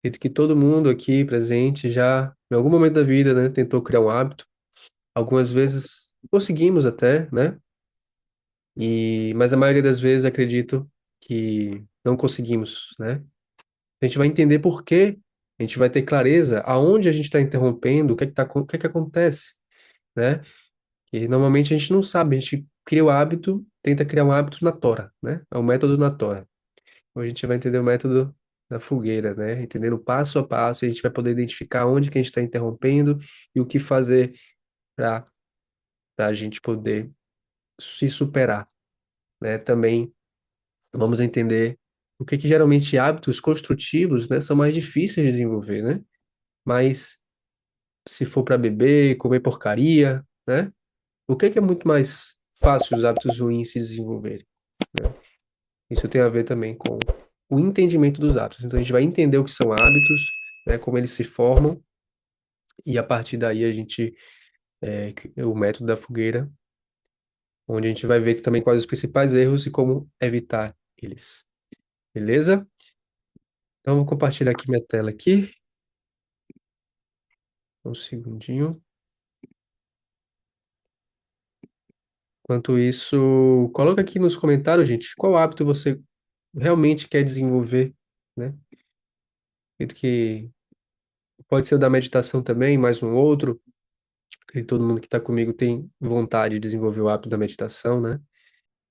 Acredito que todo mundo aqui presente já, em algum momento da vida, né, tentou criar um hábito. Algumas vezes conseguimos até, né? Mas a maioria das vezes acredito que não conseguimos, né? A gente vai entender por quê, a gente vai ter clareza aonde a gente está interrompendo, o que é que acontece, né? E normalmente a gente não sabe, a gente cria o hábito, tenta criar um hábito na tora, né? É o método na tora. Hoje a gente vai entender o método da fogueira, né? Entendendo passo a passo, e a gente vai poder identificar onde que a gente está interrompendo e o que fazer para a gente poder se superar, né? Também vamos entender o que que geralmente hábitos construtivos, né, são mais difíceis de desenvolver, né? Mas se for para beber, comer porcaria, né? O que que é muito mais fácil os hábitos ruins se desenvolverem, né? Isso tem a ver também com o entendimento dos hábitos. Então a gente vai entender o que são hábitos, né, como eles se formam, e a partir daí a gente, o método da fogueira, onde a gente vai ver que também quais os principais erros e como evitar eles. Beleza? Então, eu vou compartilhar aqui minha tela aqui. Um segundinho. Enquanto isso, coloca aqui nos comentários, gente, qual hábito você realmente quer desenvolver, né? Acredito que pode ser o da meditação também, mais um outro. E todo mundo que está comigo tem vontade de desenvolver o hábito da meditação, né?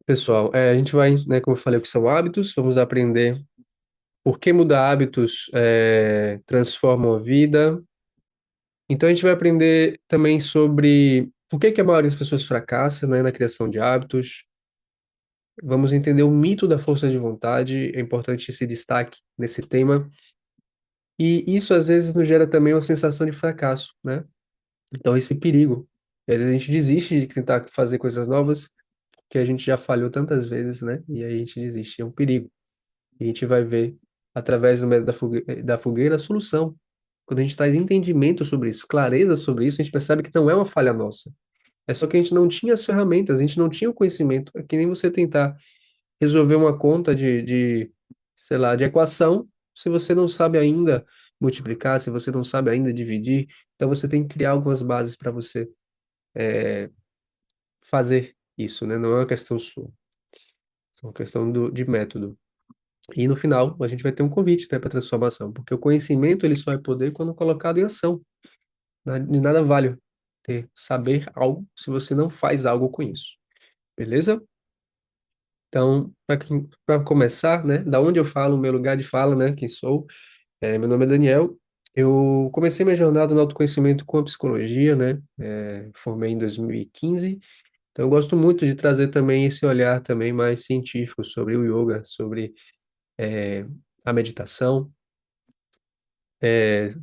Pessoal, a gente vai, né, como eu falei, o que são hábitos, vamos aprender por que mudar hábitos transformam a vida. Então a gente vai aprender também sobre por que que a maioria das pessoas fracassa, né, na criação de hábitos. Vamos entender o mito da força de vontade, é importante esse destaque nesse tema. E isso às vezes nos gera também uma sensação de fracasso, né? Então esse perigo. E às vezes a gente desiste de tentar fazer coisas novas, porque a gente já falhou tantas vezes, né? E aí a gente desiste, é um perigo. E a gente vai ver, através do método da fogueira, a solução. Quando a gente traz entendimento sobre isso, clareza sobre isso, a gente percebe que não é uma falha nossa. É só que a gente não tinha as ferramentas, a gente não tinha o conhecimento. É que nem você tentar resolver uma conta sei lá, de equação, se você não sabe ainda multiplicar, se você não sabe ainda dividir, então você tem que criar algumas bases para você fazer isso, né? Não é uma questão sua, é uma questão de método. E no final, a gente vai ter um convite, né, para transformação, porque o conhecimento ele só é poder quando colocado em ação. De nada vale saber algo se você não faz algo com isso. Beleza? Então, para começar, né, da onde eu falo, o meu lugar de fala, né, quem sou, meu nome é Daniel. Eu comecei minha jornada no autoconhecimento com a psicologia, né, formei em 2015. Então, eu gosto muito de trazer também esse olhar também mais científico sobre o yoga, sobre a meditação.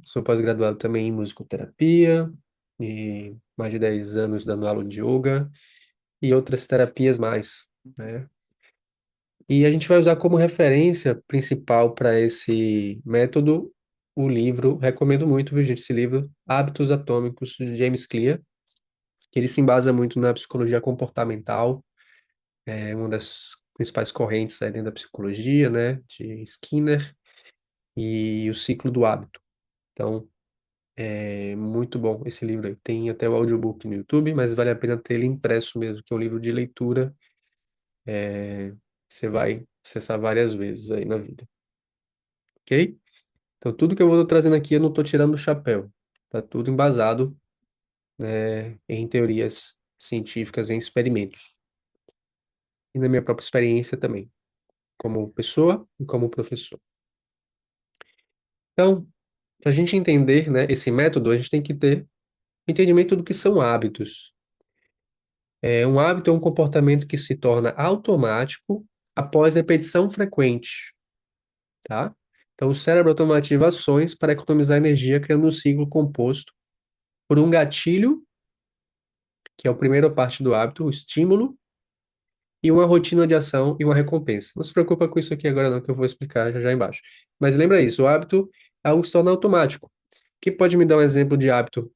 Sou pós-graduado também em musicoterapia e mais de 10 anos dando aula de yoga e outras terapias mais, né? E a gente vai usar como referência principal para esse método o livro, recomendo muito, viu, gente, esse livro, Hábitos Atômicos, de James Clear, que ele se embasa muito na psicologia comportamental, é uma das principais correntes aí dentro da psicologia, né, de Skinner, e o ciclo do hábito. Então, é muito bom esse livro aí. Tem até o audiobook no YouTube, mas vale a pena ter ele impresso mesmo, que é um livro de leitura, você vai acessar várias vezes aí na vida, ok? Então, tudo que eu vou trazendo aqui, eu não estou tirando do chapéu. Tá tudo embasado, né, em teorias científicas, em experimentos. E na minha própria experiência também, como pessoa e como professor. Então, para a gente entender, né, esse método, a gente tem que ter entendimento do que são hábitos. Um hábito é um comportamento que se torna automático após repetição frequente, tá? Então, o cérebro automatiza ações para economizar energia, criando um ciclo composto por um gatilho, que é a primeira parte do hábito, o estímulo, e uma rotina de ação e uma recompensa. Não se preocupa com isso aqui agora não, que eu vou explicar já já embaixo. Mas lembra isso, o hábito é algo que se torna automático. Quem pode me dar um exemplo de hábito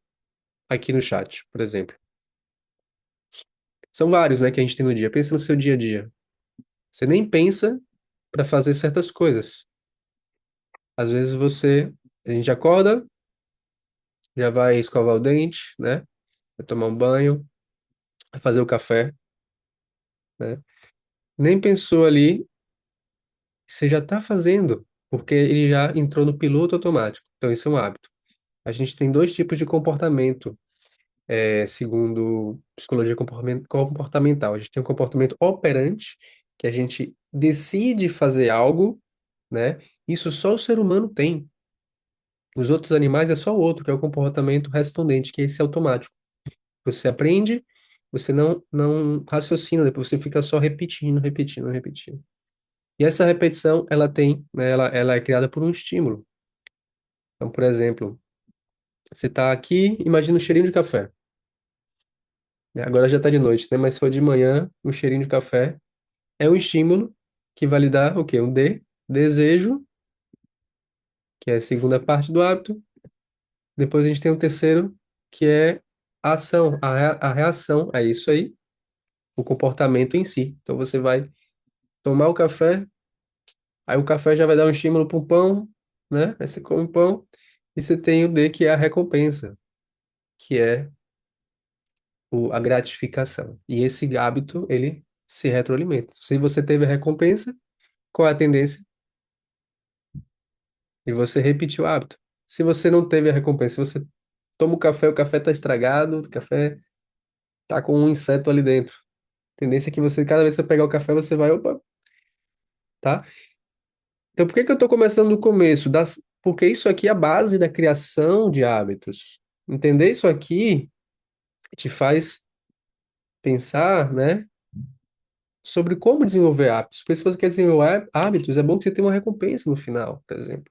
aqui no chat, por exemplo? São vários, né, que a gente tem no dia. Pensa no seu dia a dia. Você nem pensa para fazer certas coisas. Às vezes você A gente acorda, já vai escovar o dente, né? Vai tomar um banho, vai fazer o café, né? Nem pensou ali, você já está fazendo, porque ele já entrou no piloto automático. Então, isso é um hábito. A gente tem dois tipos de comportamento, segundo psicologia comportamental. A gente tem um comportamento operante, que a gente decide fazer algo, né? Isso só o ser humano tem. Os outros animais é só o outro, que é o comportamento respondente, que é esse automático. Você aprende, você não raciocina, depois você fica só repetindo, repetindo, repetindo. E essa repetição, ela tem, né, ela é criada por um estímulo. Então, por exemplo, você está aqui, imagina um cheirinho de café, né? Agora já está de noite, né? Mas se for de manhã, um cheirinho de café é um estímulo que vai lhe dar o quê? Desejo, que é a segunda parte do hábito. Depois a gente tem o terceiro, que é a ação, a reação a isso aí, o comportamento em si. Então você vai tomar o café, aí o café já vai dar um estímulo para o pão, né? Aí você come o pão, e você tem o D, que é a recompensa, que é a gratificação. E esse hábito, ele se retroalimenta. Se você teve a recompensa, qual é a tendência? E você repetiu o hábito. Se você não teve a recompensa, se você toma o café está estragado, o café tá com um inseto ali dentro. A tendência é que você, cada vez que você pegar o café, você vai, opa, tá? Então, por que que eu estou começando do começo? Porque isso aqui é a base da criação de hábitos. Entender isso aqui te faz pensar, né, sobre como desenvolver hábitos. Porque se você quer desenvolver hábitos, é bom que você tenha uma recompensa no final, por exemplo.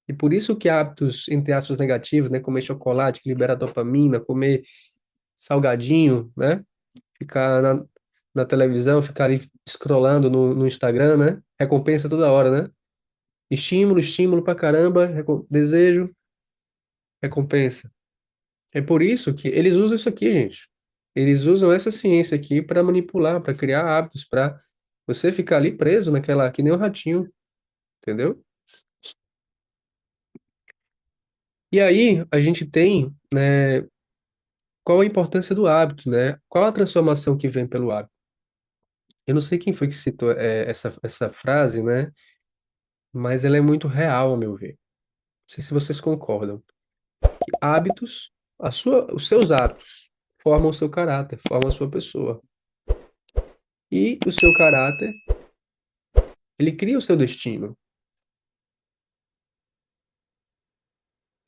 E por isso que hábitos, entre aspas, negativos, né, comer chocolate, que libera dopamina, comer salgadinho, né, ficar na televisão, ficar ali scrollando no Instagram, né, recompensa toda hora, né? Estímulo, estímulo pra caramba, desejo, recompensa. É por isso que eles usam isso aqui, gente. Eles usam essa ciência aqui para manipular, para criar hábitos, para você ficar ali preso naquela, que nem um ratinho, entendeu? E aí a gente tem, né, qual a importância do hábito, né? Qual a transformação que vem pelo hábito? Eu não sei quem foi que citou essa frase, né? Mas ela é muito real, ao meu ver. Não sei se vocês concordam. Hábitos, os seus hábitos formam o seu caráter, formam a sua pessoa. E o seu caráter, ele cria o seu destino.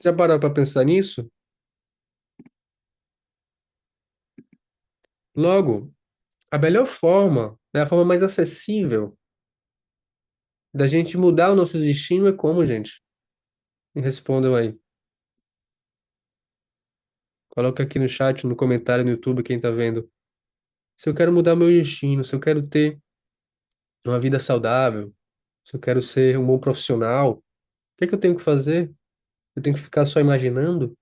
Já parou para pensar nisso? Logo, a melhor forma, né, a forma mais acessível da gente mudar o nosso destino é como, gente? Me respondam aí. Coloca aqui no chat, no comentário no YouTube, quem tá vendo. Se eu quero mudar meu destino, se eu quero ter uma vida saudável, se eu quero ser um bom profissional, o que é que eu tenho que fazer? Eu tenho que ficar só imaginando?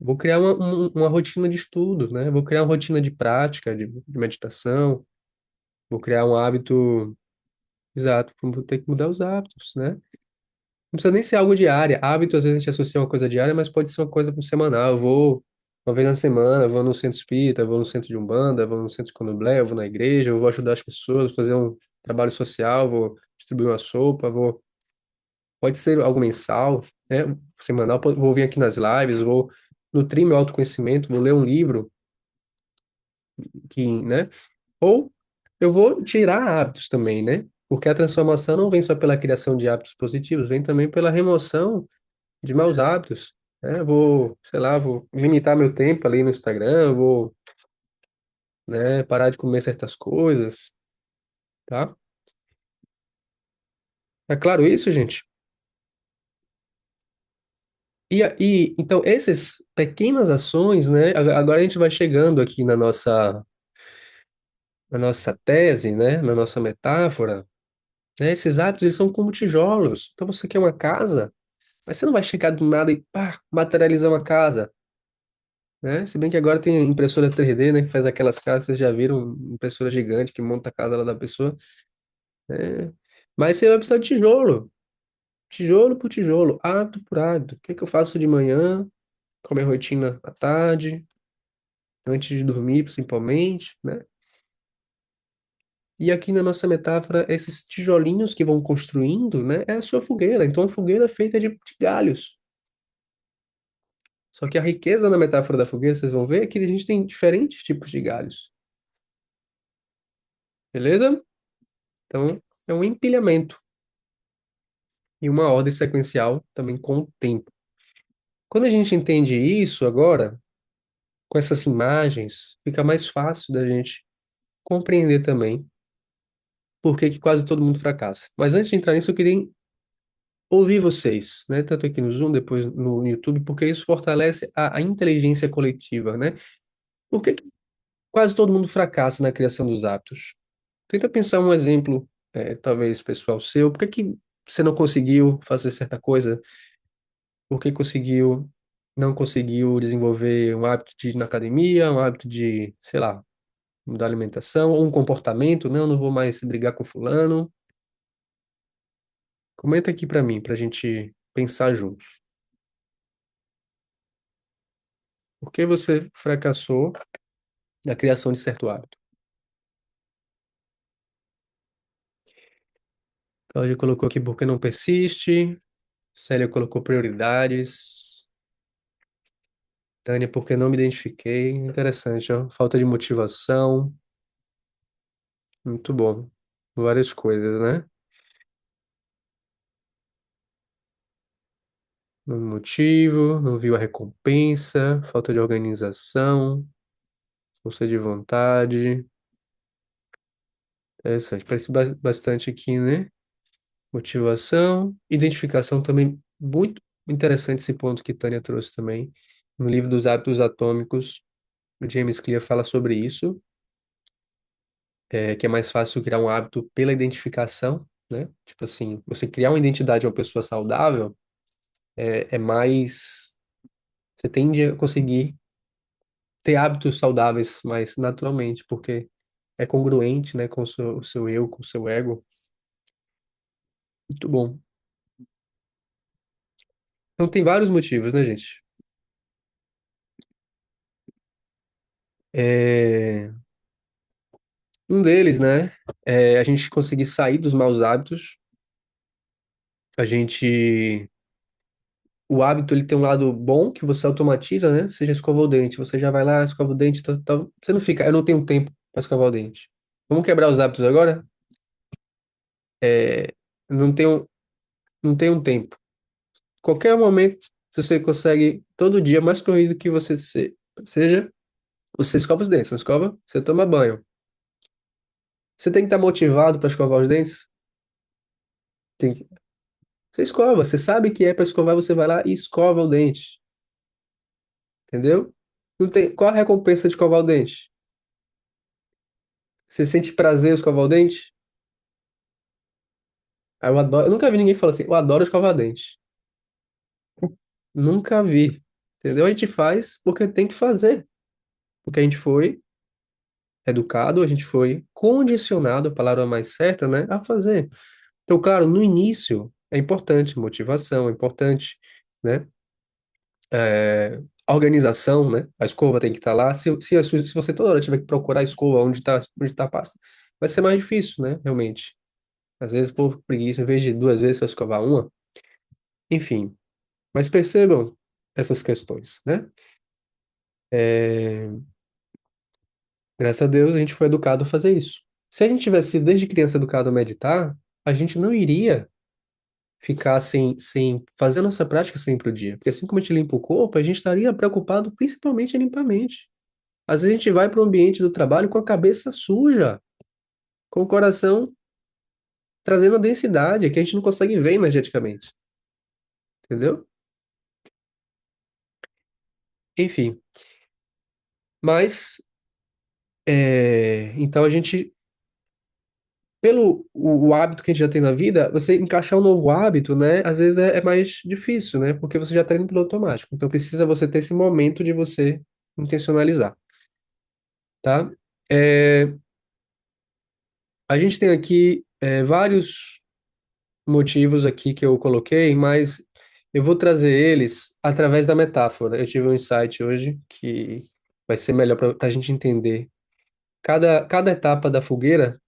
Vou criar uma rotina de estudo, né? Vou criar uma rotina de prática, de meditação. Vou criar um hábito. Exato, vou ter que mudar os hábitos, né? Não precisa nem ser algo diário. Hábito, às vezes, a gente associa a uma coisa diária, mas pode ser uma coisa semanal. Eu vou uma vez na semana, eu vou no centro espírita, eu vou no centro de Umbanda, eu vou no centro de Candomblé, eu vou na igreja, eu vou ajudar as pessoas, vou fazer um trabalho social, vou distribuir uma sopa, vou... Pode ser algo mensal, né? Semanal, vou vir aqui nas lives, vou nutrir meu autoconhecimento, vou ler um livro que, né? Ou eu vou tirar hábitos também, né? Porque a transformação não vem só pela criação de hábitos positivos, vem também pela remoção de maus hábitos, né? Eu vou, sei lá, vou limitar meu tempo ali no Instagram, eu vou, né, parar de comer certas coisas, tá? É claro isso, gente? Então, essas pequenas ações, né? Agora a gente vai chegando aqui na nossa tese, né? Na nossa metáfora, né? Esses hábitos, eles são como tijolos. Então, você quer uma casa, mas você não vai chegar do nada e pá, materializar uma casa, né? Se bem que agora tem impressora 3D, né, que faz aquelas casas, vocês já viram, impressora gigante que monta a casa lá da pessoa, né? Mas você vai precisar de tijolo, tijolo por tijolo, hábito por hábito. O que é que eu faço de manhã, qual é a minha rotina à tarde, antes de dormir, principalmente, né? E aqui na nossa metáfora, esses tijolinhos que vão construindo, né, é a sua fogueira. Então, a fogueira é feita de galhos. Só que a riqueza na metáfora da fogueira, vocês vão ver, é que a gente tem diferentes tipos de galhos. Beleza? Então, é um empilhamento e uma ordem sequencial também com o tempo. Quando a gente entende isso agora, com essas imagens, fica mais fácil da gente compreender também por que que quase todo mundo fracassa. Mas antes de entrar nisso, eu queria ouvir vocês, né? Tanto aqui no Zoom, depois no YouTube, porque isso fortalece a inteligência coletiva, né? Por que que quase todo mundo fracassa na criação dos hábitos? Tenta pensar um exemplo, talvez pessoal seu. Por que que você não conseguiu fazer certa coisa? Por que conseguiu, não conseguiu desenvolver um hábito de ir na academia, um hábito de, sei lá, mudar a alimentação, ou um comportamento? Não, não vou mais brigar com fulano. Comenta aqui pra mim, pra gente pensar juntos. Por que você fracassou na criação de certo hábito? Cláudia colocou aqui porque não persiste. Célia colocou prioridades. Tânia, porque não me identifiquei. Interessante, ó. Falta de motivação. Muito bom. Várias coisas, né? No motivo, não viu a recompensa, falta de organização, força de vontade. Interessante. Parece bastante aqui, né? Motivação, identificação também. Muito interessante esse ponto que Tânia trouxe também. No livro dos Hábitos Atômicos, o James Clear fala sobre isso, que é mais fácil criar um hábito pela identificação, né? Tipo assim, você criar uma identidade de uma pessoa saudável é mais. Você tende a conseguir ter hábitos saudáveis mais naturalmente, porque é congruente, né, com o seu eu, com o seu ego. Muito bom. Então tem vários motivos, né, gente? É, um deles, né, é a gente conseguir sair dos maus hábitos. A gente, o hábito ele tem um lado bom que você automatiza, né? Você já escovou o dente, você já vai lá, escova o dente, tal, tal. Você não fica, eu não tenho tempo para escovar o dente. Vamos quebrar os hábitos agora? É, não tenho, não tenho tempo. Qualquer momento, se você consegue, todo dia, mais corrido que você seja, você escova os dentes, não escova? Você toma banho. Você tem que estar motivado para escovar os dentes? Tem que... Você escova, você sabe que é para escovar, você vai lá e escova o dente, entendeu? Não tem... Qual a recompensa de escovar o dente? Você sente prazer em escovar o dente? Ah, eu adoro... Eu nunca vi ninguém falar assim, eu adoro escovar dente. Nunca vi, entendeu? A gente faz porque tem que fazer, porque a gente foi educado, a gente foi condicionado, a palavra mais certa, né, a fazer. Então, claro, no início é importante motivação, é importante, né, a organização, né, a escova tem que estar lá. Se você toda hora tiver que procurar a escova onde tá a pasta, vai ser mais difícil, né, realmente. Às vezes, por preguiça, em vez de duas vezes, você vai escovar uma. Enfim, mas percebam essas questões, né? É, graças a Deus, a gente foi educado a fazer isso. Se a gente tivesse sido desde criança educado a meditar, a gente não iria ficar sem fazer a nossa prática sempre o dia. Porque assim como a gente limpa o corpo, a gente estaria preocupado principalmente em limpar a mente. Às vezes a gente vai para o ambiente do trabalho com a cabeça suja, com o coração trazendo a densidade que a gente não consegue ver energeticamente. Entendeu? Enfim. Mas, então a gente, pelo o hábito que a gente já tem na vida, você encaixar um novo hábito, né? Às vezes é mais difícil, né? Porque você já está indo pelo automático. Então precisa você ter esse momento de você intencionalizar, tá? É, a gente tem aqui vários. motivos aqui que eu coloquei, mas eu vou trazer eles através da metáfora. Eu tive um insight hoje que vai ser melhor para a gente entender. Cada etapa da fogueira,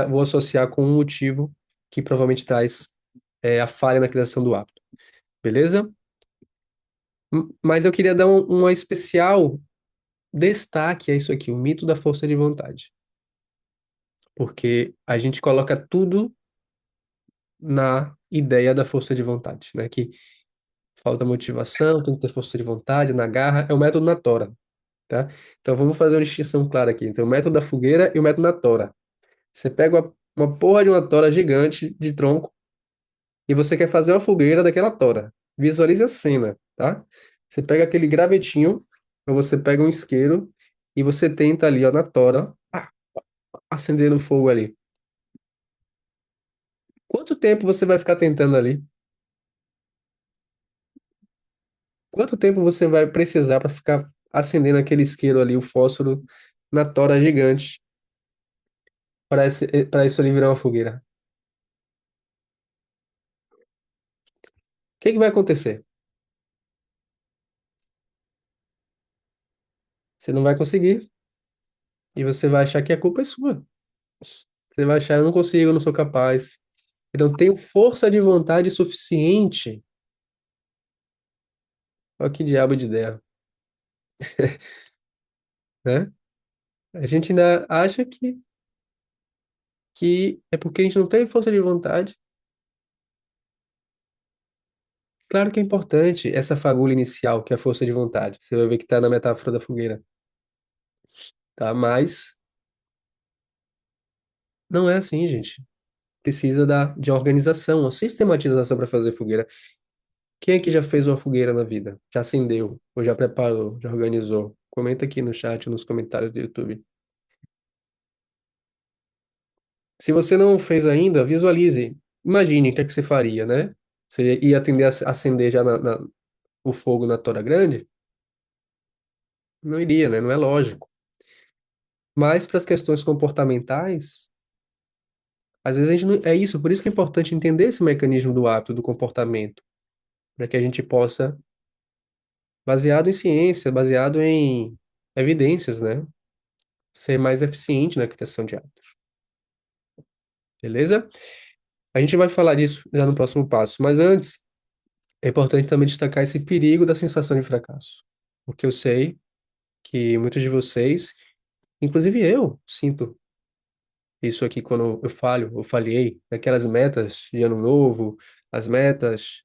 vou associar com um motivo que provavelmente traz a falha na criação do hábito, beleza? Mas eu queria dar uma especial destaque a isso aqui, o mito da força de vontade, porque a gente coloca tudo na ideia da força de vontade, né? Que falta motivação, tem que ter força de vontade, na garra, é o método na tora, tá? Então vamos fazer uma distinção clara aqui entre o método da fogueira e o método na tora. Você pega uma porra de uma tora gigante de tronco e você quer fazer uma fogueira daquela tora. Visualize a cena, tá? Você pega aquele gravetinho, ou você pega um isqueiro e você tenta ali, ó, na tora, acender o fogo ali. Quanto tempo você vai ficar tentando ali? Quanto tempo você vai precisar para ficar acendendo aquele isqueiro ali, o fósforo, na tora gigante, para isso ali virar uma fogueira? O que que vai acontecer? Você não vai conseguir e você vai achar que a culpa é sua. Você vai achar, eu não consigo, eu não sou capaz. Eu não tenho força de vontade suficiente. Olha que diabo de ideia, né? A gente ainda acha que é porque a gente não tem força de vontade. Claro que é importante essa fagulha inicial, que é a força de vontade. Você vai ver que está na metáfora da fogueira, tá? Mas não é assim, gente. Precisa de organização, uma sistematização para fazer fogueira. Quem aqui já fez uma fogueira na vida? Já acendeu, ou já preparou, já organizou? Comenta aqui no chat, nos comentários do YouTube. Se você não fez ainda, visualize. Imagine o que é que você faria, né? Você ia atender acender já o fogo na tora grande? Não iria, né? Não é lógico. Mas para as questões comportamentais, às vezes a gente não, é isso, por isso que é importante entender esse mecanismo do hábito, do comportamento, para que a gente possa, baseado em ciência, baseado em evidências, né? Ser mais eficiente na criação de hábitos. Beleza? A gente vai falar disso já no próximo passo, mas antes é importante também destacar esse perigo da sensação de fracasso. Porque eu sei que muitos de vocês, inclusive eu, sinto isso aqui quando eu falho, eu falhei, naquelas metas de ano novo, as metas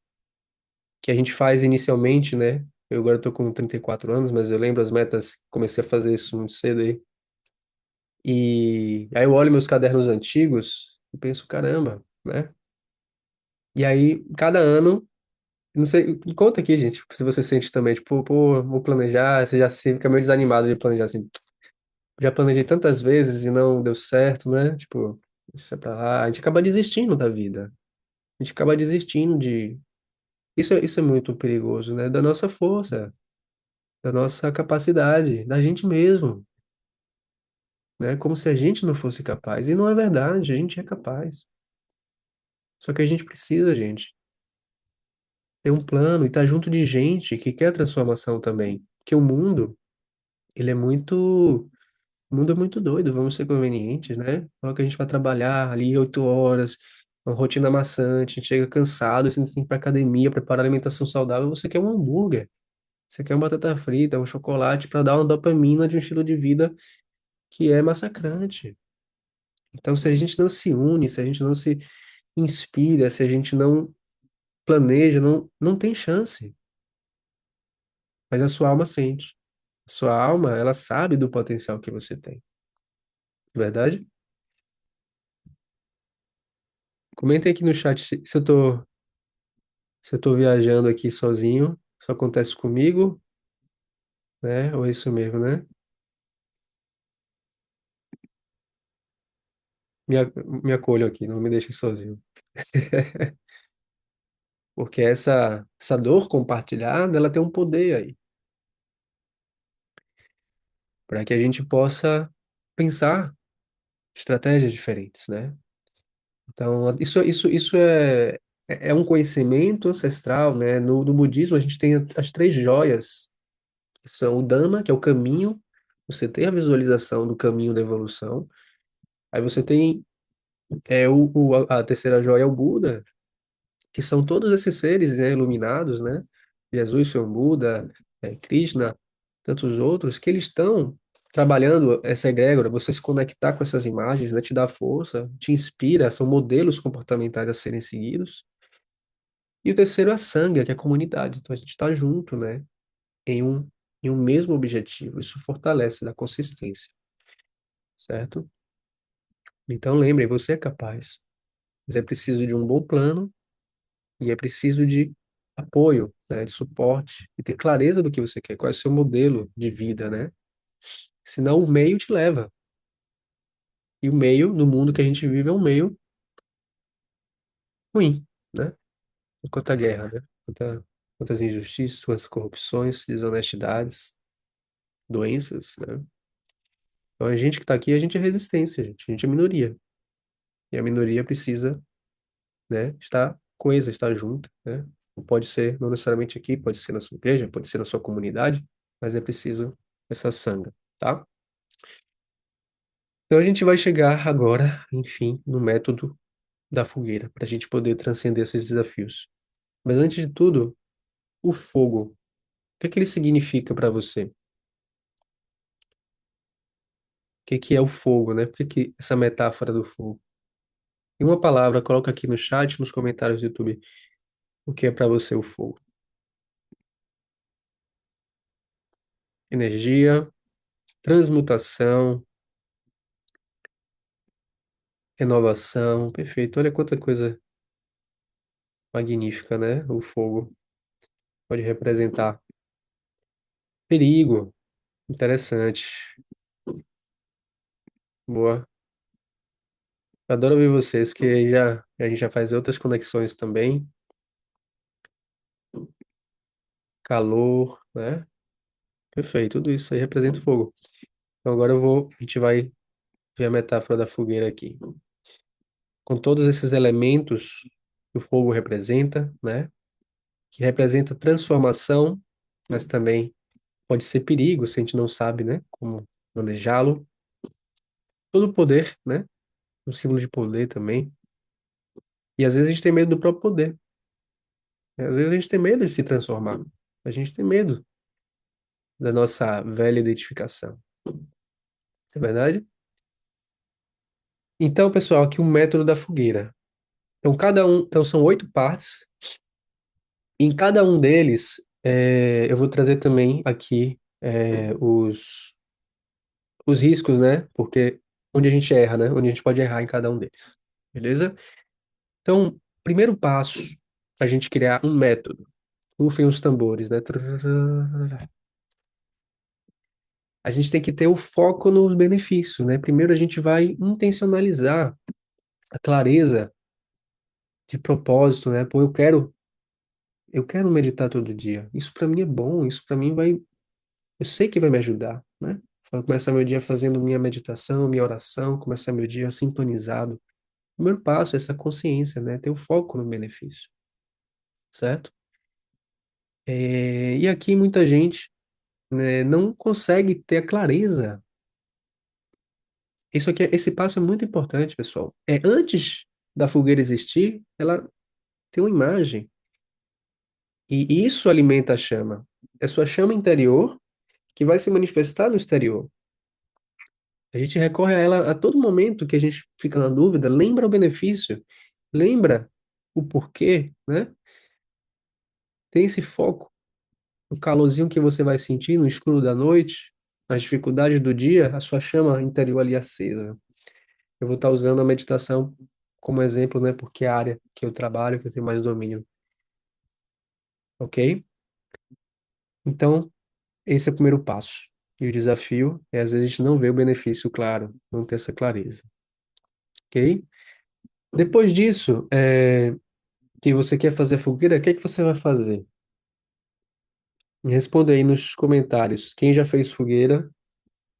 que a gente faz inicialmente, né? Eu agora estou com 34 anos, mas eu lembro as metas, comecei a fazer isso muito cedo aí. E aí eu olho meus cadernos antigos e penso, caramba, né? E aí, cada ano, não sei, conta aqui, gente, se você sente também, tipo, pô, vou planejar, você já fica meio desanimado de planejar assim. Já planejei tantas vezes e não deu certo, né? Tipo, deixa pra lá. A gente acaba desistindo da vida. A gente acaba desistindo de. Isso é muito perigoso, né? Da nossa força, da nossa capacidade, da gente mesmo, né? Como se a gente não fosse capaz. E não é verdade, a gente é capaz. Só que a gente precisa, gente, ter um plano e estar junto de gente que quer transformação também. Porque o mundo, ele é muito. O mundo é muito doido, vamos ser convenientes, né? Coloca a gente para trabalhar ali 8 horas, uma rotina maçante, a gente chega cansado, você tem que ir para academia, preparar alimentação saudável, você quer um hambúrguer, você quer uma batata frita, um chocolate para dar uma dopamina de um estilo de vida que é massacrante. Então, se a gente não se une, se a gente não se inspira, se a gente não planeja, não tem chance. Mas a sua alma sente. A sua alma, ela sabe do potencial que você tem. Verdade? Comentem aqui no chat se eu tô viajando aqui sozinho, isso acontece comigo, né? Ou é isso mesmo, né? Me acolham aqui, não me deixem sozinho. Porque essa dor compartilhada, ela tem um poder aí, para que a gente possa pensar estratégias diferentes, né? Então, isso é um conhecimento ancestral, né? No budismo, a gente tem as três joias, que são o Dhamma, que é o caminho, você tem a visualização do caminho da evolução. Aí você tem a terceira joia, é o Buda, que são todos esses seres, né, iluminados, né? Jesus foi um Buda, Krishna, tantos outros, que eles estão trabalhando essa egrégora, você se conectar com essas imagens, né, te dá força, te inspira, são modelos comportamentais a serem seguidos. E o terceiro é a Sangha, que é a comunidade. Então a gente está junto, né, em um mesmo objetivo. Isso fortalece da consistência, certo? Então lembre, você é capaz, mas é preciso de um bom plano e é preciso de apoio, né, de suporte, e ter clareza do que você quer, qual é o seu modelo de vida, né? Senão o meio te leva. E o meio, no mundo que a gente vive, é um meio ruim, né? Quanto à guerra, né? Quantas injustiças, quantas corrupções, desonestidades, doenças, né? Então a gente que está aqui, a gente é resistência, gente. A gente é minoria. E a minoria precisa, né, estar coesa, estar junto, né? Pode ser, não necessariamente aqui, pode ser na sua igreja, pode ser na sua comunidade, mas é preciso essa sanga, tá? Então a gente vai chegar agora, enfim, no método da fogueira, para a gente poder transcender esses desafios. Mas antes de tudo, o fogo, o que que ele significa para você? O que que é o fogo, né? Por que que essa metáfora do fogo? Em uma palavra, coloca aqui no chat, nos comentários do YouTube, o que é para você o fogo. Energia, transmutação, renovação, perfeito. Olha quanta coisa magnífica, né? O fogo pode representar perigo, interessante, boa. Adoro ouvir vocês, que aí a gente já faz outras conexões também. Calor, né? Perfeito, tudo isso aí representa o fogo. Então agora a gente vai ver a metáfora da fogueira aqui. Com todos esses elementos que o fogo representa, né? Que representa transformação, mas também pode ser perigo se a gente não sabe, né? Como manejá-lo. Todo o poder, né? Um símbolo de poder também. E às vezes a gente tem medo do próprio poder, né? Às vezes a gente tem medo de se transformar. A gente tem medo da nossa velha identificação. É verdade? Então, pessoal, aqui o método da fogueira. Então são 8 partes. Em cada um deles, eu vou trazer também aqui os riscos, né? Porque onde a gente erra, né? Onde a gente pode errar em cada um deles. Beleza? Então, primeiro passo para a gente criar um método. Rufem os tambores, né? Trrr. A gente tem que ter o foco nos benefícios, né? Primeiro a gente vai intencionalizar a clareza de propósito, né? Pô, eu quero meditar todo dia. Isso para mim é bom, isso para mim eu sei que vai me ajudar, né? Vou começar meu dia fazendo minha meditação, minha oração, começar meu dia sintonizado. O primeiro passo é essa consciência, né? Ter o foco no benefício, certo? E aqui muita gente, né, não consegue ter a clareza. Esse passo é muito importante, pessoal. Antes da fogueira existir, ela tem uma imagem e isso alimenta a chama. É sua chama interior que vai se manifestar no exterior. A gente recorre a ela a todo momento que a gente fica na dúvida, lembra o benefício, lembra o porquê, né? Tem esse foco, o calorzinho que você vai sentir no escuro da noite, nas dificuldades do dia, a sua chama interior ali acesa. Eu vou estar usando a meditação como exemplo, né? Porque é a área que eu trabalho, que eu tenho mais domínio, ok? Então, esse é o primeiro passo. E o desafio é, às vezes, a gente não ver o benefício claro, não ter essa clareza, ok? Depois disso, que você quer fazer fogueira, o que é que você vai fazer? Responda aí nos comentários. Quem já fez fogueira,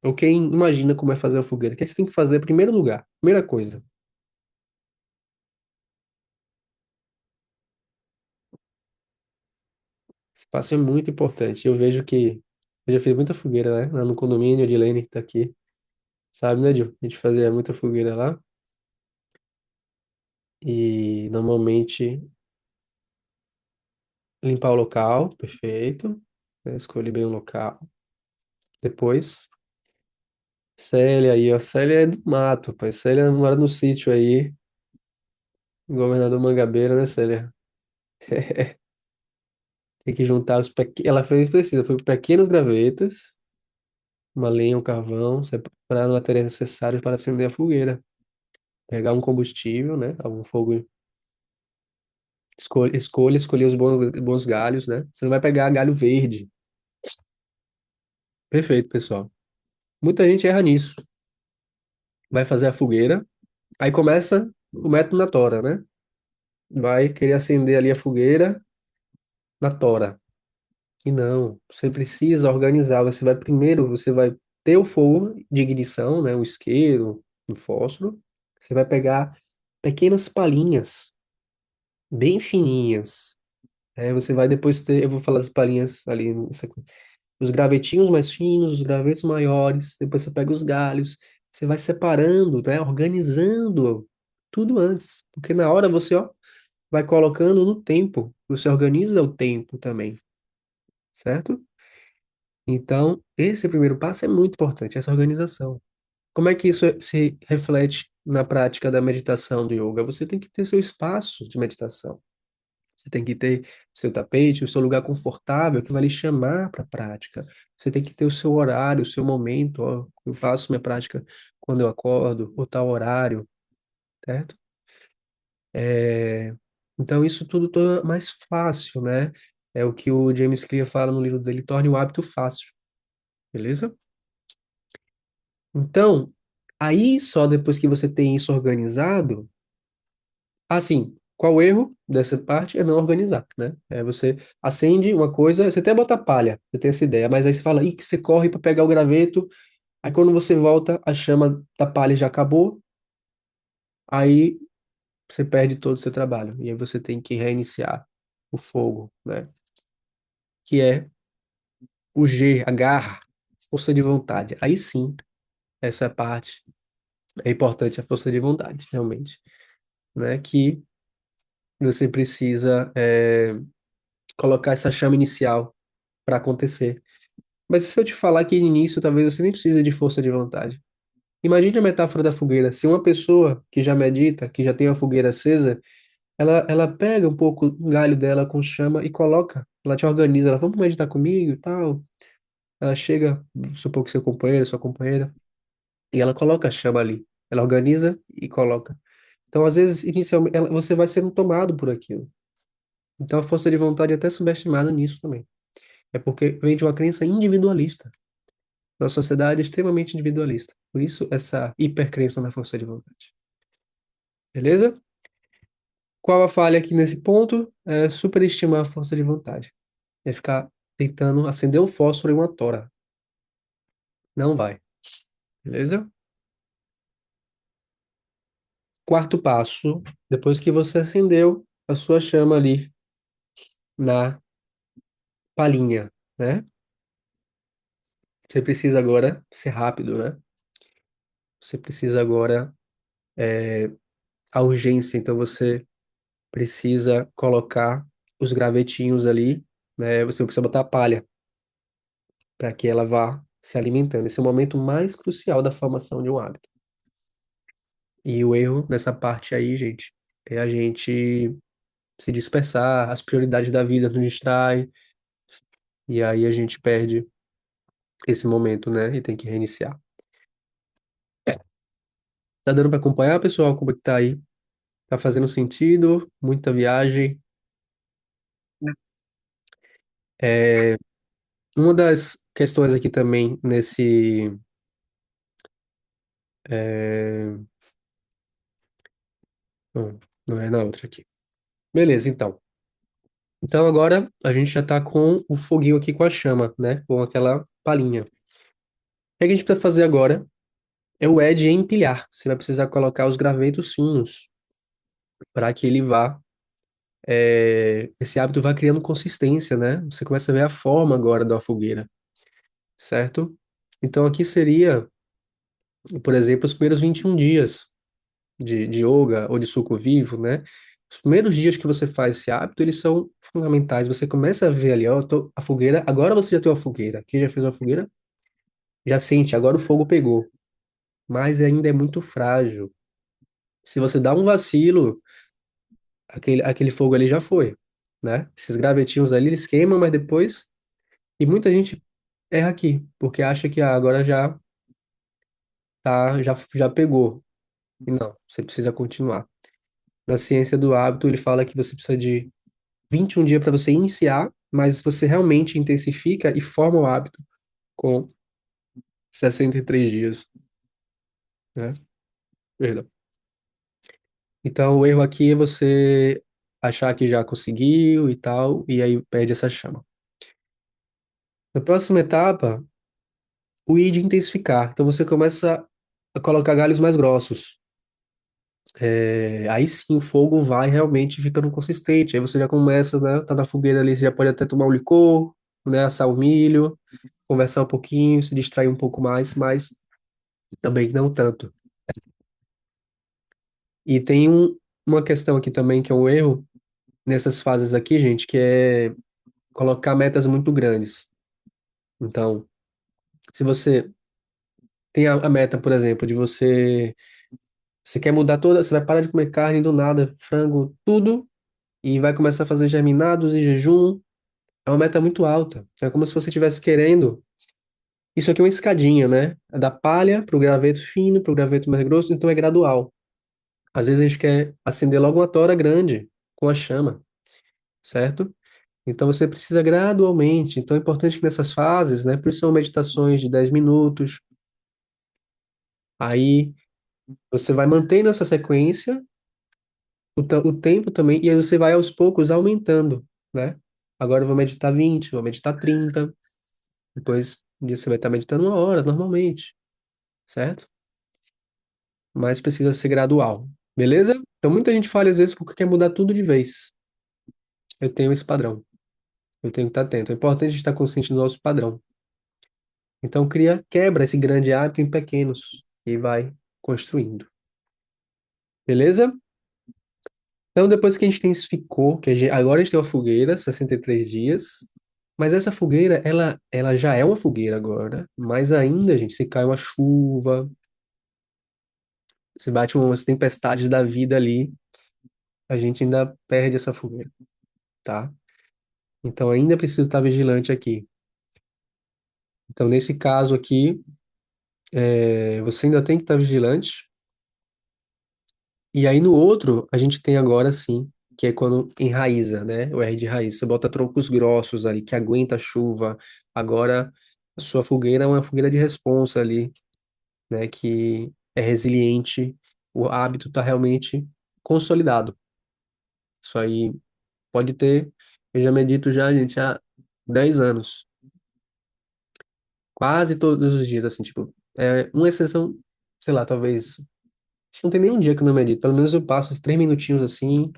ou quem imagina como é fazer a fogueira. O que é que você tem que fazer em primeiro lugar? Primeira coisa. Esse passo é muito importante. Eu vejo que eu já fiz muita fogueira, né? Lá no condomínio, a Edilene tá aqui. Sabe, né, Gil? A gente fazia muita fogueira lá. E normalmente limpar o local, perfeito. Né? Escolher bem o local. Depois, Célia aí, ó. Célia é do mato, pai. Célia mora no sítio aí, governador Mangabeira, né, Célia? Tem que juntar os pequenos. Ela fez precisa, foi pequenos gravetos, uma lenha, um carvão, separar materiais necessários para acender a fogueira. Pegar um combustível, né? Algum fogo. Escolher os bons galhos, né? Você não vai pegar galho verde. Perfeito, pessoal. Muita gente erra nisso. Vai fazer a fogueira, aí começa o método na tora, né? Vai querer acender ali a fogueira na tora. E não, você precisa organizar. Você vai ter o fogo de ignição, né? Um isqueiro, um fósforo. Você vai pegar pequenas palhinhas, bem fininhas. Você vai depois ter, eu vou falar das palhinhas ali, os gravetinhos mais finos, os gravetos maiores. Depois você pega os galhos. Você vai separando, né? Organizando tudo antes. Porque na hora você, ó, vai colocando no tempo. Você organiza o tempo também, certo? Então, esse primeiro passo é muito importante, essa organização. Como é que isso se reflete na prática da meditação do yoga? Você tem que ter seu espaço de meditação. Você tem que ter seu tapete, o seu lugar confortável que vai lhe chamar para a prática. Você tem que ter o seu horário, o seu momento. Ó, eu faço minha prática quando eu acordo, ou tal horário, certo? É, Então, isso tudo torna mais fácil, né? É o que o James Clear fala no livro dele, torne o hábito fácil, beleza? Então, aí só depois que você tem isso organizado, assim, qual o erro dessa parte é não organizar, né? Você acende uma coisa, você até bota palha, você tem essa ideia, mas aí você fala, ih, que você corre para pegar o graveto, aí quando você volta, a chama da palha já acabou, aí você perde todo o seu trabalho, e aí você tem que reiniciar o fogo, né? Que é o G, a garra, força de vontade. Aí sim, essa parte é importante, a força de vontade, realmente, né? Que você precisa colocar essa chama inicial para acontecer. Mas se eu te falar que no início talvez você nem precise de força de vontade. Imagine a metáfora da fogueira. Se uma pessoa que já medita, que já tem a fogueira acesa, ela pega um pouco o galho dela com chama e coloca. Ela te organiza. Ela, vamos meditar comigo e tal. Ela chega, supor que seu companheiro, sua companheira, e ela coloca a chama ali. Ela organiza e coloca. Então, às vezes, inicialmente, você vai sendo tomado por aquilo. Então, a força de vontade é até subestimada nisso também. É porque vem de uma crença individualista. Nossa sociedade é extremamente individualista. Por isso, essa hipercrença na força de vontade. Beleza? Qual a falha aqui nesse ponto? É superestimar a força de vontade. É ficar tentando acender um fósforo em uma tora. Não vai. Beleza? Quarto passo. Depois que você acendeu a sua chama ali na palhinha, né? Você precisa agora ser rápido, né? Você precisa agora a urgência. Então, você precisa colocar os gravetinhos ali, né? Você precisa botar a palha para que ela vá se alimentando. Esse é o momento mais crucial da formação de um hábito. E o erro nessa parte aí, gente, é a gente se dispersar, as prioridades da vida nos distraem, e aí a gente perde esse momento, né? E tem que reiniciar. Tá dando para acompanhar, pessoal? Como é que tá aí? Tá fazendo sentido? Muita viagem? É, uma das questões aqui também nesse é, não, não é na outra aqui. Beleza, então. Então agora a gente já tá com o foguinho aqui com a chama, né? Com aquela palhinha. O que a gente precisa fazer agora é o edge empilhar. Você vai precisar colocar os gravetos finos para que ele vá esse hábito vai criando consistência, né? Você começa a ver a forma agora da fogueira, certo? Então aqui seria, por exemplo, os primeiros 21 dias de yoga ou de suco vivo, né? Os primeiros dias que você faz esse hábito, eles são fundamentais. Você começa a ver ali, ó, a fogueira, agora você já tem uma fogueira. Aqui já fez uma fogueira? Já sente, agora o fogo pegou. Mas ainda é muito frágil. Se você dá um vacilo, aquele fogo ali já foi, né? Esses gravetinhos ali, eles queimam, mas depois. E muita gente erra aqui, porque acha que agora já tá, já pegou. E não, você precisa continuar. Na ciência do hábito, ele fala que você precisa de 21 dias para você iniciar, mas você realmente intensifica e forma o hábito com 63 dias, né? Perdão. Então, o erro aqui é você achar que já conseguiu e tal, e aí perde essa chama. Na próxima etapa, o I de intensificar. Então, você começa a colocar galhos mais grossos. Aí sim o fogo vai realmente ficando consistente. Aí você já começa, né? Tá na fogueira ali, você já pode até tomar um licor, né? Assar o milho, conversar um pouquinho, se distrair um pouco mais, mas também não tanto. E tem uma questão aqui também que é um erro nessas fases aqui, gente, que é colocar metas muito grandes. Então, se você tem a meta, por exemplo, de você quer mudar toda, você vai parar de comer carne do nada, frango, tudo, e vai começar a fazer germinados e jejum. É uma meta muito alta. É como se você estivesse querendo. Isso aqui é uma escadinha, né? É da palha para o graveto fino, para o graveto mais grosso, então é gradual. Às vezes a gente quer acender logo uma tora grande com a chama, certo? Então você precisa gradualmente. Então é importante que nessas fases, né? Por isso são meditações de 10 minutos. Aí você vai mantendo essa sequência, o tempo também, e aí você vai aos poucos aumentando, né? Agora eu vou meditar 20, vou meditar 30. Depois disso você vai estar meditando 1 hora normalmente, certo? Mas precisa ser gradual, beleza? Então muita gente falha às vezes porque quer mudar tudo de vez. Eu tenho esse padrão, eu tenho que estar atento. É importante estar consciente do nosso padrão. Então quebra esse grande hábito em pequenos e vai construindo, beleza? Então depois que a gente intensificou, agora a gente tem uma fogueira, 63 dias, mas essa fogueira, ela já é uma fogueira agora, mas ainda, gente, se cai uma chuva, se bate umas tempestades da vida ali, a gente ainda perde essa fogueira, tá? Então ainda precisa estar vigilante aqui. Então nesse caso aqui, você ainda tem que estar vigilante. E aí no outro, a gente tem agora sim, que é quando enraiza, né? O R de raiz. Você bota troncos grossos ali, que aguenta a chuva. Agora a sua fogueira é uma fogueira de responsa ali, né? Que é resiliente. O hábito está realmente consolidado. Isso aí pode ter, eu já medito já, gente, há 10 anos. Quase todos os dias, assim, tipo, uma exceção, sei lá, talvez. Acho que não tem nenhum dia que eu não medito. Pelo menos eu passo uns 3 minutinhos assim,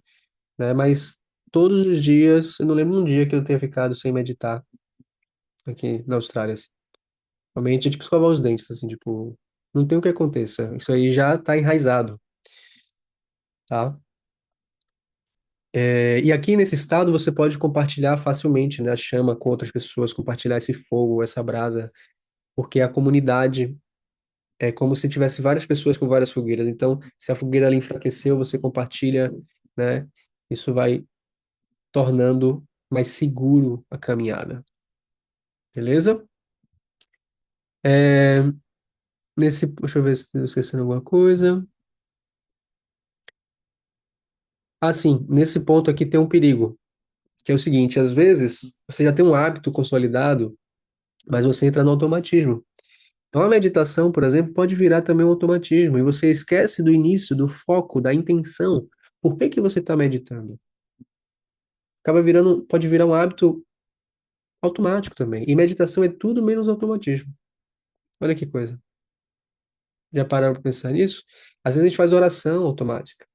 né? Mas todos os dias, eu não lembro um dia que eu tenha ficado sem meditar aqui na Austrália, assim. Realmente é tipo escovar os dentes, assim, tipo, não tem o que aconteça. Isso aí já tá enraizado, tá? E aqui nesse estado você pode compartilhar facilmente, né, a chama com outras pessoas, compartilhar esse fogo, essa brasa, porque a comunidade é como se tivesse várias pessoas com várias fogueiras. Então, se a fogueira ali enfraqueceu, você compartilha, né? Isso vai tornando mais seguro a caminhada. Beleza? É, deixa eu ver se estou esquecendo alguma coisa. Ah, sim, nesse ponto aqui tem um perigo, que é o seguinte, às vezes você já tem um hábito consolidado, mas você entra no automatismo. Então, a meditação, por exemplo, pode virar também um automatismo, e você esquece do início, do foco, da intenção. Por que que você está meditando? Pode virar um hábito automático também. E meditação é tudo menos automatismo. Olha que coisa. Já pararam para pensar nisso? Às vezes a gente faz oração automática.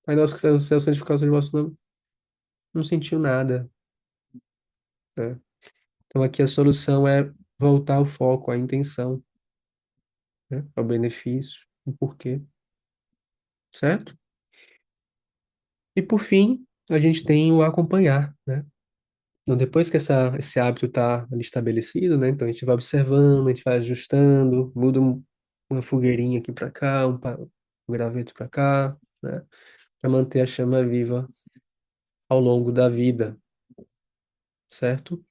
Pai nosso que está no céu, santificado seja o vosso nome. não sentiu nada, né? Então aqui a solução é voltar o foco, a intenção, né? Ao benefício, o porquê, certo? E por fim, a gente tem o acompanhar, né? Então, depois que esse hábito está ali estabelecido, né? Então, a gente vai observando, a gente vai ajustando, muda uma fogueirinha aqui para cá, um graveto para cá, né? Para manter a chama viva ao longo da vida, certo?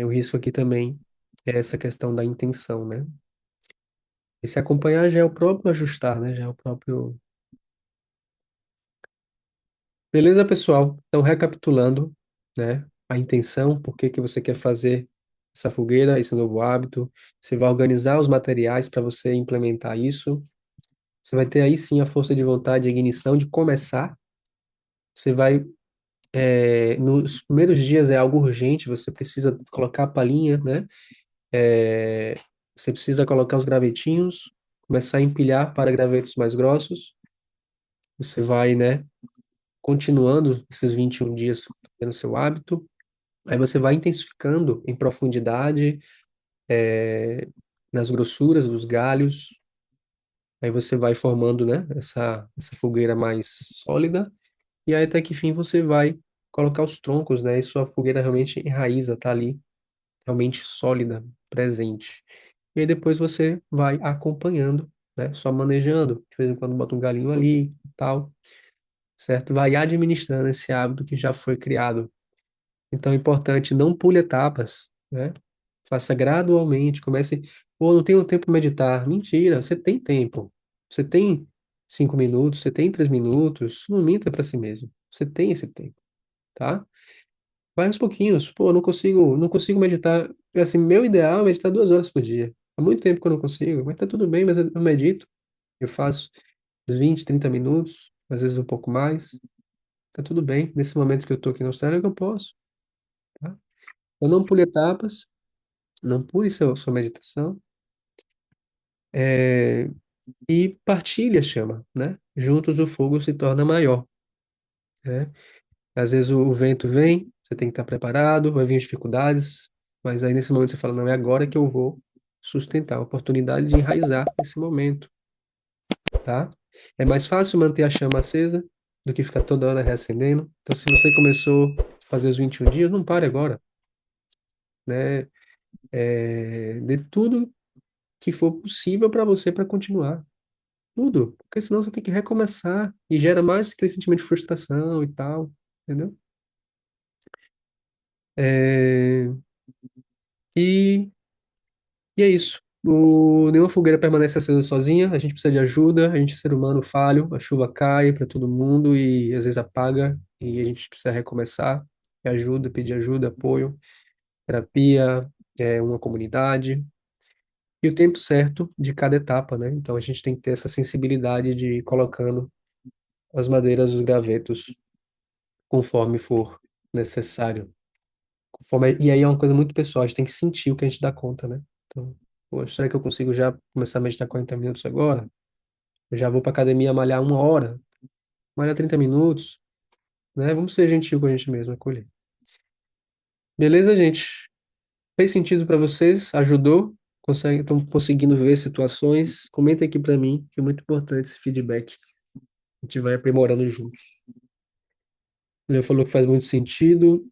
O risco aqui também é essa questão da intenção, né? Esse acompanhar já é o próprio ajustar, né? Já é o próprio. Beleza, pessoal? Então, recapitulando, né? A intenção, por que que você quer fazer essa fogueira, esse novo hábito. Você vai organizar os materiais para você implementar isso. Você vai ter aí sim a força de vontade e a ignição de começar. Você vai, nos primeiros dias é algo urgente, você precisa colocar a palhinha, né? É, você precisa colocar os gravetinhos, começar a empilhar para gravetos mais grossos. Você vai, né, continuando esses 21 dias fazendo seu hábito. Aí você vai intensificando em profundidade, nas grossuras dos galhos. Aí você vai formando, né, essa fogueira mais sólida. E aí até que fim você vai colocar os troncos, né, e sua fogueira realmente enraiza, tá ali, realmente sólida, presente. E aí depois você vai acompanhando, né, só manejando. De vez em quando bota um galinho ali e tal, certo? Vai administrando esse hábito que já foi criado. Então é importante, não pule etapas, né? Faça gradualmente, comece, pô, não tenho tempo para meditar. Mentira, você tem tempo. Você tem 5 minutos, você tem 3 minutos, não minta para si mesmo. Você tem esse tempo, tá? Vai aos pouquinhos. Pô, não consigo meditar. Assim, meu ideal é meditar 2 horas por dia. Há muito tempo que eu não consigo, mas tá tudo bem, mas eu medito. Eu faço 20, 30 minutos, às vezes um pouco mais. Tá tudo bem. Nesse momento que eu tô aqui na Austrália, é que eu posso, tá? Eu não pule etapas, não pule sua meditação, é, e partilhe a chama, né? Juntos o fogo se torna maior, né? Às vezes o vento vem, você tem que estar preparado, vai vir as dificuldades, mas aí nesse momento você fala, não, é agora que eu vou sustentar a oportunidade de enraizar esse momento, tá? É mais fácil manter a chama acesa do que ficar toda hora reacendendo. Então, se você começou a fazer os 21 dias, não pare agora, né? Dê tudo que for possível para você para continuar. Tudo. Porque senão você tem que recomeçar e gera mais aquele sentimento de frustração e tal, entendeu? É, E, e é isso. Nenhuma fogueira permanece acesa sozinha, a gente precisa de ajuda, a gente é ser humano falho, a chuva cai para todo mundo e às vezes apaga e a gente precisa recomeçar. E ajuda, pedir ajuda, apoio, terapia, uma comunidade e o tempo certo de cada etapa, né? Então a gente tem que ter essa sensibilidade de ir colocando as madeiras, os gravetos, conforme for necessário. E aí é uma coisa muito pessoal, a gente tem que sentir o que a gente dá conta, né? Então, poxa, será que eu consigo já começar a meditar 40 minutos agora? Eu já vou para academia malhar 1 hora, malhar 30 minutos, né? Vamos ser gentil com a gente mesmo, acolher. Beleza, gente? Fez sentido para vocês? Ajudou? Estão conseguindo ver situações? Comenta aqui para mim, que é muito importante esse feedback. A gente vai aprimorando juntos. Ele falou que faz muito sentido.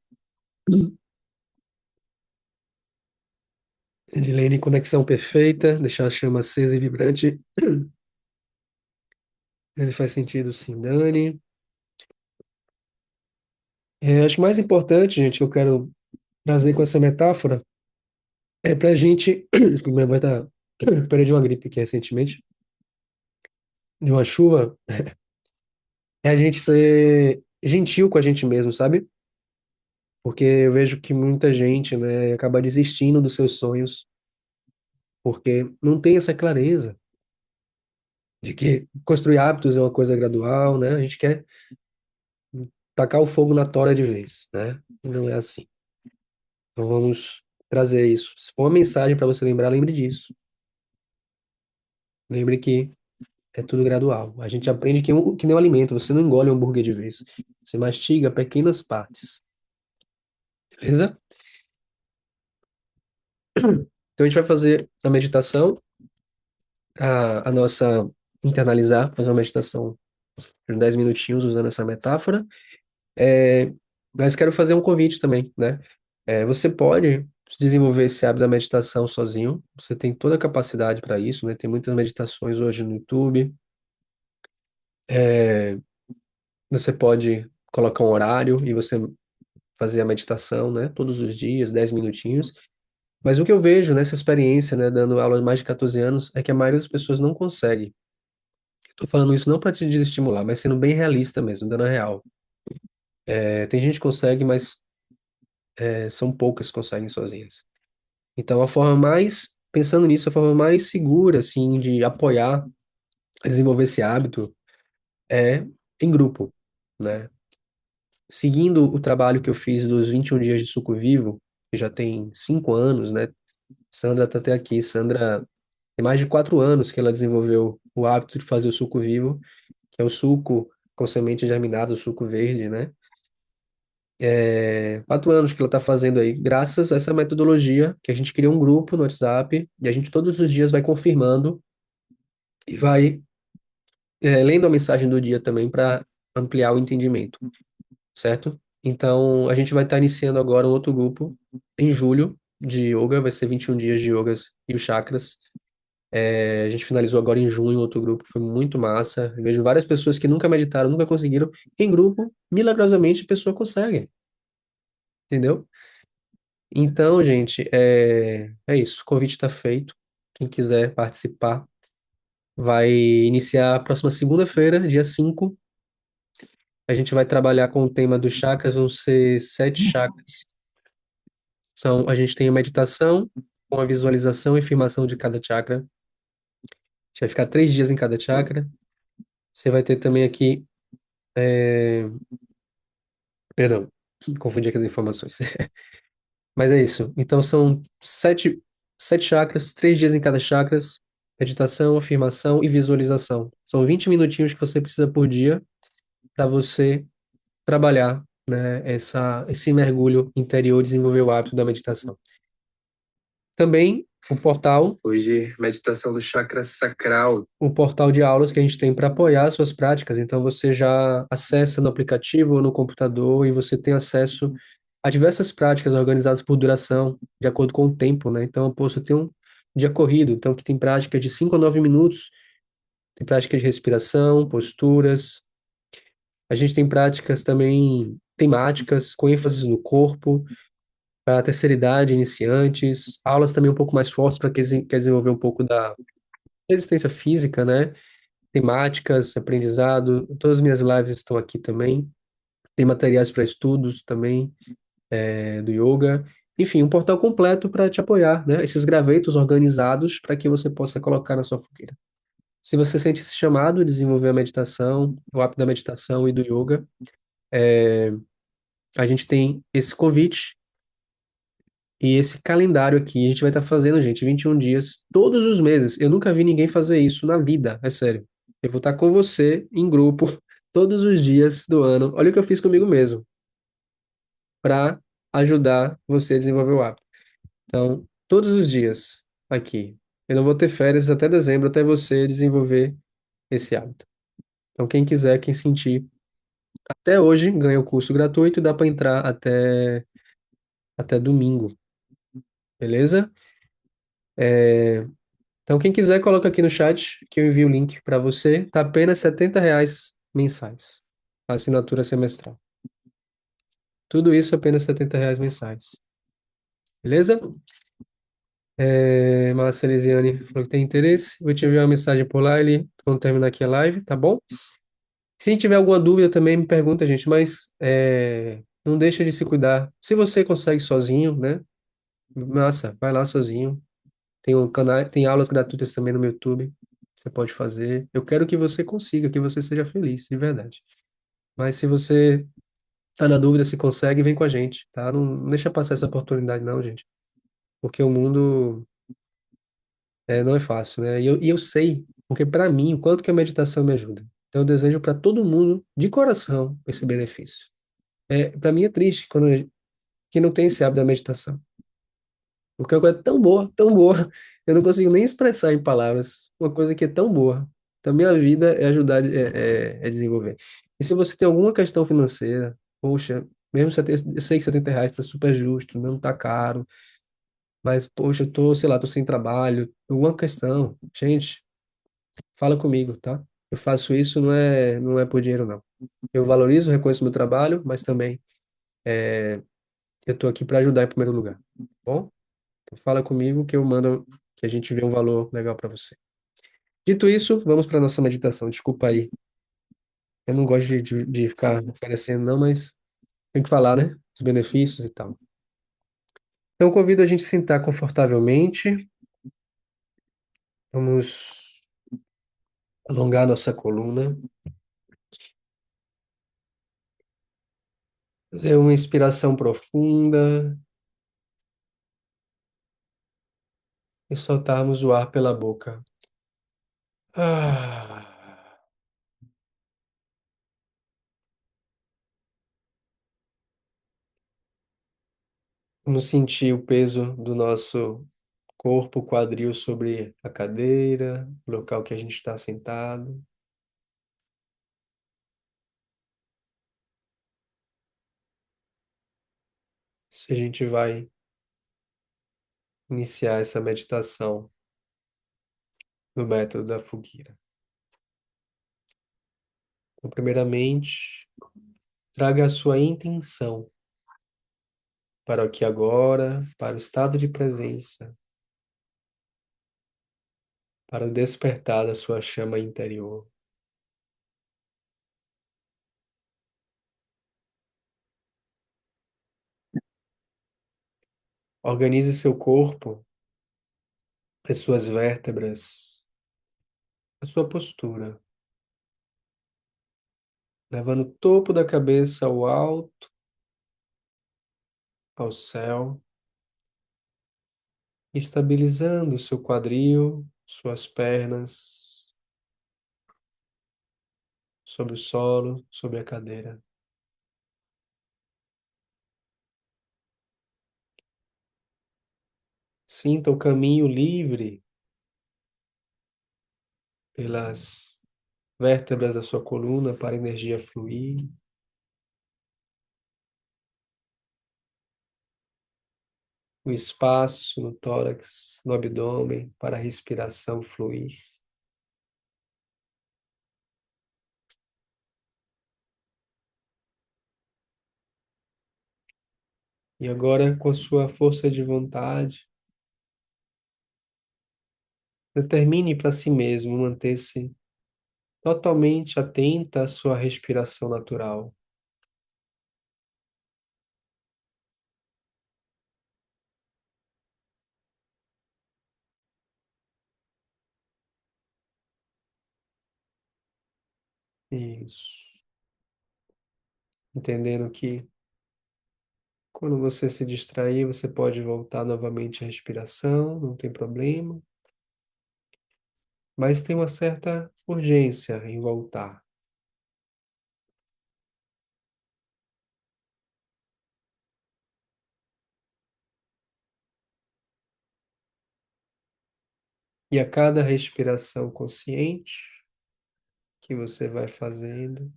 Edilene, conexão perfeita, deixar a chama acesa e vibrante. Ele faz sentido, sim, Dani. Acho que o mais importante, gente, que eu quero trazer com essa metáfora é pra gente. Desculpa, minha voz tá. Perdi uma gripe aqui recentemente, de uma chuva. É a gente ser gentil com a gente mesmo, sabe? Porque eu vejo que muita gente, né, acaba desistindo dos seus sonhos, porque não tem essa clareza de que construir hábitos é uma coisa gradual, né? A gente quer tacar o fogo na tora de vez, né? E não é assim. Então vamos trazer isso. Se for uma mensagem para você lembrar, lembre disso. Lembre que é tudo gradual. A gente aprende que nem um alimento, você não engole um hambúrguer de vez. Você mastiga pequenas partes, beleza? Então a gente vai fazer a meditação, a nossa internalizar, fazer uma meditação por 10 minutinhos usando essa metáfora. É, mas quero fazer um convite também, né? Você pode desenvolver esse hábito da meditação sozinho, você tem toda a capacidade para isso, né? Tem muitas meditações hoje no YouTube. É, você pode colocar um horário e você fazer a meditação, né? Todos os dias, 10 minutinhos. Mas o que eu vejo nessa experiência, né, dando aula há mais de 14 anos, é que a maioria das pessoas não consegue. Estou falando isso não para te desestimular, mas sendo bem realista mesmo, dando a real. Tem gente que consegue, mas são poucas que conseguem sozinhas. Então, pensando nisso, a forma mais segura, assim, de apoiar, desenvolver esse hábito é em grupo, né? Seguindo o trabalho que eu fiz dos 21 dias de suco vivo, que já tem 5 anos, né? Sandra tá até aqui. Sandra tem mais de 4 anos que ela desenvolveu o hábito de fazer o suco vivo, que é o suco com semente germinada, o suco verde, né? 4 anos que ela está fazendo aí, graças a essa metodologia, que a gente cria um grupo no WhatsApp e a gente todos os dias vai confirmando e vai lendo a mensagem do dia também para ampliar o entendimento, certo? Então, a gente vai estar iniciando agora um outro grupo em julho de yoga, vai ser 21 dias de yogas e os chakras. A gente finalizou agora em junho outro grupo, foi muito massa. Eu vejo várias pessoas que nunca meditaram, nunca conseguiram. Em grupo, milagrosamente, a pessoa consegue, entendeu? Então, gente, é isso. O convite está feito. Quem quiser participar vai iniciar a próxima segunda-feira, dia 5. A gente vai trabalhar com o tema dos chakras, vão ser 7 chakras. A gente tem a meditação com a visualização e afirmação de cada chakra. A gente vai ficar 3 dias em cada chakra. Você vai ter também aqui. Perdão, confundi aqui as informações. Mas é isso. Então são sete chakras, 3 dias em cada chakras, meditação, afirmação e visualização. São 20 minutinhos que você precisa por dia para você trabalhar, né, esse mergulho interior, desenvolver o hábito da meditação. Também o portal, hoje, meditação do chakra sacral, o portal de aulas que a gente tem para apoiar as suas práticas. Então você já acessa no aplicativo ou no computador e você tem acesso a diversas práticas organizadas por duração, de acordo com o tempo, né? Então, pô, você tem um dia corrido, então que tem prática de 5 a 9 minutos, tem prática de respiração, posturas. A gente tem práticas também temáticas, com ênfase no corpo, para a terceira idade, iniciantes, aulas também um pouco mais fortes para quem quer desenvolver um pouco da resistência física, né? Temáticas, aprendizado, todas as minhas lives estão aqui também. Tem materiais para estudos também, do yoga. Enfim, um portal completo para te apoiar, né? Esses gravetos organizados para que você possa colocar na sua fogueira. Se você sente esse chamado de desenvolver a meditação, o hábito da meditação e do yoga, a gente tem esse convite e esse calendário aqui. A gente vai estar fazendo, gente, 21 dias todos os meses. Eu nunca vi ninguém fazer isso na vida, é sério. Eu vou estar com você em grupo todos os dias do ano. Olha o que eu fiz comigo mesmo, para ajudar você a desenvolver o hábito. Então, todos os dias aqui. Eu não vou ter férias até dezembro, até você desenvolver esse hábito. Então, quem quiser, quem sentir, até hoje ganha o curso gratuito, dá para entrar até domingo, beleza? Então, quem quiser, coloca aqui no chat que eu envio o link para você. Tá apenas R$ 70 mensais. A assinatura semestral. Tudo isso apenas R$ 70 mensais. Beleza? Márcia Elisiane falou que tem interesse. Vou te enviar uma mensagem por lá, quando terminar aqui a live, tá bom? Se tiver alguma dúvida também, me pergunta, gente, mas não deixa de se cuidar. Se você consegue sozinho, né? Massa, vai lá sozinho. Tem aulas gratuitas também no meu YouTube. Você pode fazer. Eu quero que você consiga, que você seja feliz, de verdade. Mas se você tá na dúvida se consegue, vem com a gente, tá? Não deixa passar essa oportunidade, não, gente. Porque o mundo não é fácil, né? E eu sei. porque para mim, o quanto que a meditação me ajuda. Então, eu desejo para todo mundo, de coração, esse benefício. Para mim é triste quando que não tem esse hábito da meditação. Porque é uma coisa tão boa, eu não consigo nem expressar em palavras uma coisa que é tão boa. Então, minha vida é ajudar a desenvolver. E se você tem alguma questão financeira, poxa, mesmo eu sei que R$ 70 está super justo, não está caro, mas, poxa, eu tô, sei lá, tô sem trabalho, alguma questão, gente, fala comigo, tá? Eu faço isso não é por dinheiro, não. Eu valorizo, reconheço meu trabalho, mas também eu tô aqui para ajudar em primeiro lugar, tá bom? Então fala comigo que eu mando, que a gente vê um valor legal para você. Dito isso, vamos para nossa meditação. Desculpa aí, eu não gosto de ficar oferecendo, não, mas tem que falar, né? Os benefícios e tal. Então, convido a gente a sentar confortavelmente. Vamos alongar nossa coluna. Fazer uma inspiração profunda e soltarmos o ar pela boca. Ah, vamos sentir o peso do nosso corpo, quadril sobre a cadeira, o local que a gente está sentado. Se a gente vai iniciar essa meditação no método da fogueira. Então, primeiramente, traga a sua intenção para o aqui e agora, para o estado de presença, para o despertar da sua chama interior. Organize seu corpo, as suas vértebras, a sua postura, levando o topo da cabeça ao alto, ao céu, estabilizando o seu quadril, suas pernas sobre o solo, sobre a cadeira. Sinta o caminho livre pelas vértebras da sua coluna para a energia fluir. O espaço no tórax, no abdômen, para a respiração fluir. E agora, com a sua força de vontade, determine para si mesmo manter-se totalmente atenta à sua respiração natural. Isso. Entendendo que quando você se distrair, você pode voltar novamente à respiração, não tem problema, mas tem uma certa urgência em voltar. E a cada respiração consciente que você vai fazendo,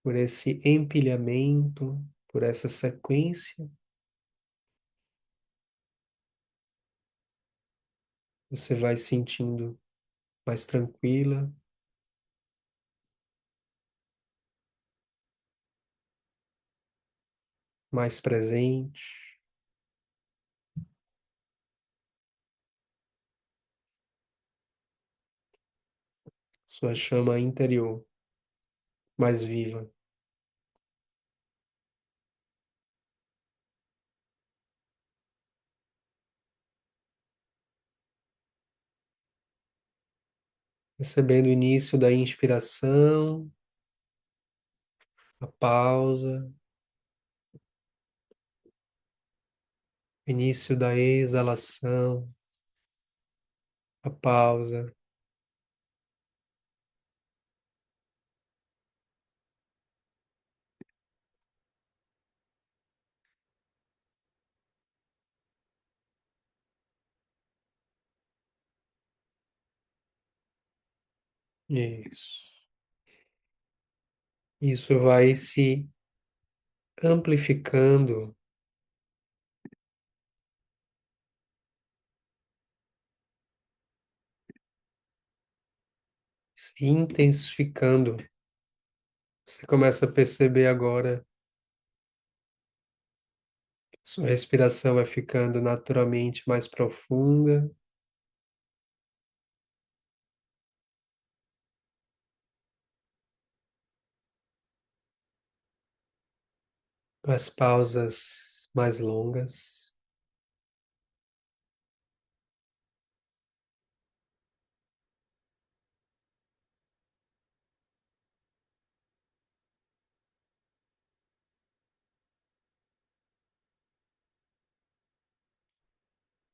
por esse empilhamento, por essa sequência, você vai sentindo mais tranquila, mais presente, sua chama interior mais viva. Recebendo o início da inspiração, a pausa, início da exalação, a pausa. Isso. Isso vai se amplificando, se intensificando. Você começa a perceber agora, sua respiração vai ficando naturalmente mais profunda, as pausas mais longas.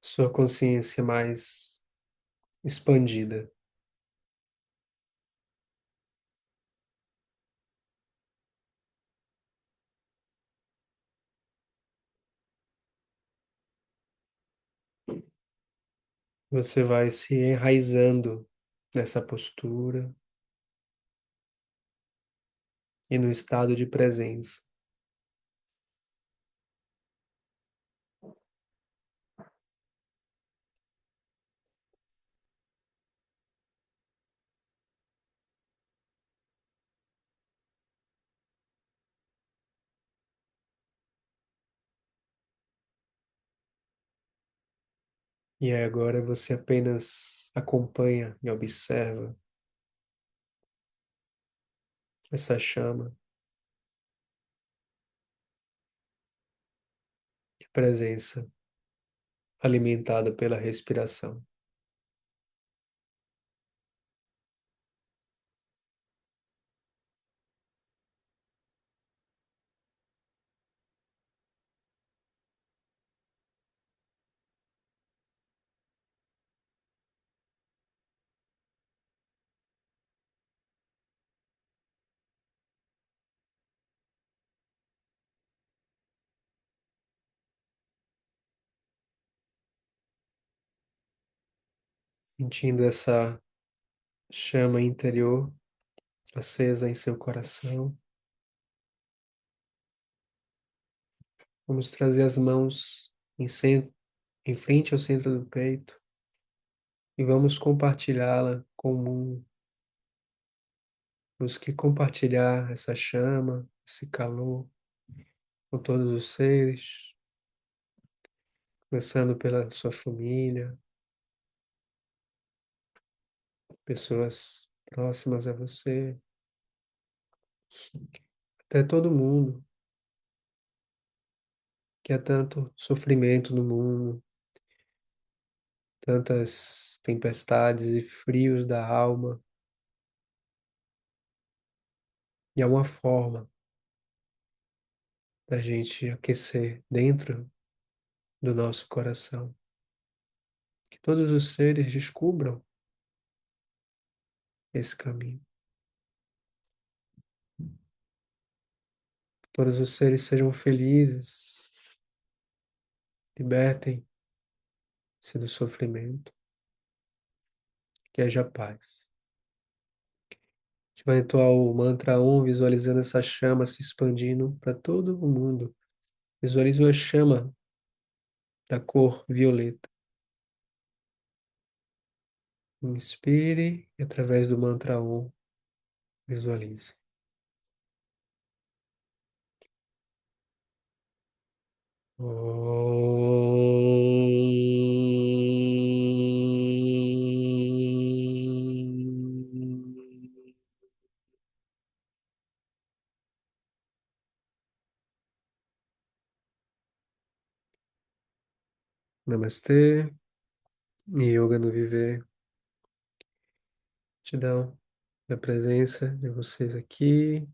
Sua consciência mais expandida. Você vai se enraizando nessa postura e no estado de presença. E aí agora você apenas acompanha e observa essa chama de presença alimentada pela respiração. Sentindo essa chama interior acesa em seu coração. Vamos trazer as mãos em frente ao centro do peito e vamos compartilhá-la com o mundo. Temos que compartilhar essa chama, esse calor com todos os seres, começando pela sua família, pessoas próximas a você, até todo mundo, que há tanto sofrimento no mundo, tantas tempestades e frios da alma, e há uma forma da gente aquecer dentro do nosso coração. Que todos os seres descubram esse caminho. Todos os seres sejam felizes, libertem-se do sofrimento, que haja paz. A gente vai entoar o mantra Om, visualizando essa chama se expandindo para todo o mundo. Visualize uma chama da cor violeta. Inspire e através do mantra Om, visualize. Om. Namastê, Yoga no Viver. Gratidão da presença de vocês aqui.